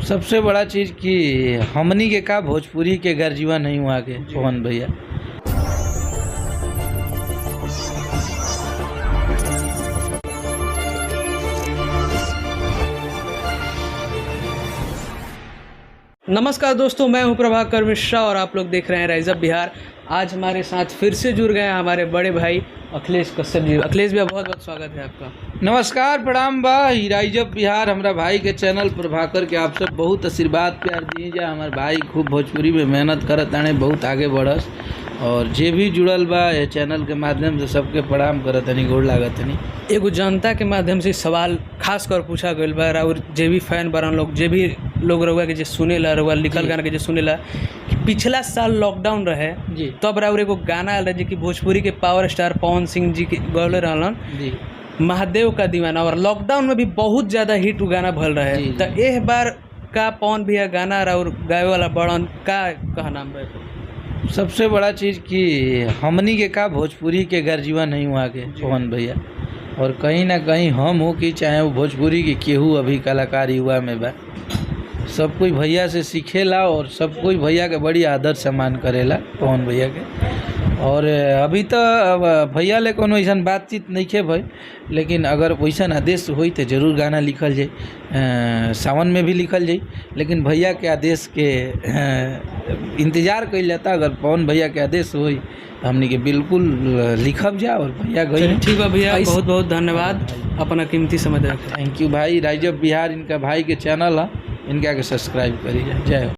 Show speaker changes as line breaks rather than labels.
सबसे बड़ा चीज़ कि हमनी के का भोजपुरी के गर्जीवा नहीं हुआ के पवन भैया।
नमस्कार दोस्तों, मैं हूं प्रभाकर मिश्रा और आप लोग देख रहे हैं राइज अप बिहार। आज हमारे साथ फिर से जुड़ गए हैं हमारे बड़े भाई अखिलेश कश्यप जी। अखिलेश भैया, बहुत बहुत स्वागत है आपका।
नमस्कार, प्रणाम भाई। राइज अप बिहार हमारा भाई के चैनल प्रभाकर के आप सब बहुत आशीर्वाद प्यार दीजिए। हमारे भाई खूब भोजपुरी में मेहनत करत आने, बहुत आगे बढ़स और जे भी जुड़ल बा ये चैनल के माध्यम से सबके प्रणाम करत हनी, गोड़ लागत हनी।
एगो जनता के माध्यम से सवाल खास कर पूछा गया बा और जे भी फैन बरन लोग, जे भी लोग रहुआ के जे सुनेला, रहुआ लिखल गाना के जे सुनेला कि पिछला साल लॉकडाउन रहे
जी,
तब राउर एगो गाना आयल रहे कि भोजपुरी के पावर स्टार पवन सिंह जी के गौले रहलन
जी,
महादेव का दीवाना, और लॉकडाउन में भी बहुत ज़्यादा हिट गाना भल रहे।
जी,
तो एह बार का पवन भैया गाना और गावे वाला बड़न का कहना बा?
सबसे बड़ा चीज़ कि हमनी के का भोजपुरी के गर्जीवा नहीं हुआ के पवन भैया। और कहीं ना कहीं हम हो कि चाहे वो भोजपुरी के केहू अभी कलाकार युवा में बा, सब कोई भैया से सीखेला और सब कोई भैया के बड़ी आदर सम्मान करेला पवन भैया के। और अभी तो भैया ले कोनो ऐसा बातचीत नहीं खे भाई, लेकिन अगर वैसा आदेश होई तो जरूर गाना लिखल जाए, सावन में भी लिखल जाए। लेकिन भैया के आदेश के इंतज़ार कइल जाता। अगर पवन भैया के आदेश होई हमनी के बिल्कुल लिखब जा और भैया गई।
ठीक है भैया, बहुत बहुत धन्यवाद अपना कीमती समय देने के लिए।
थैंक यू भाई। राइज अप बिहार इनका भाई के चैनल है, इनका के सब्सक्राइब करिए। जय हो।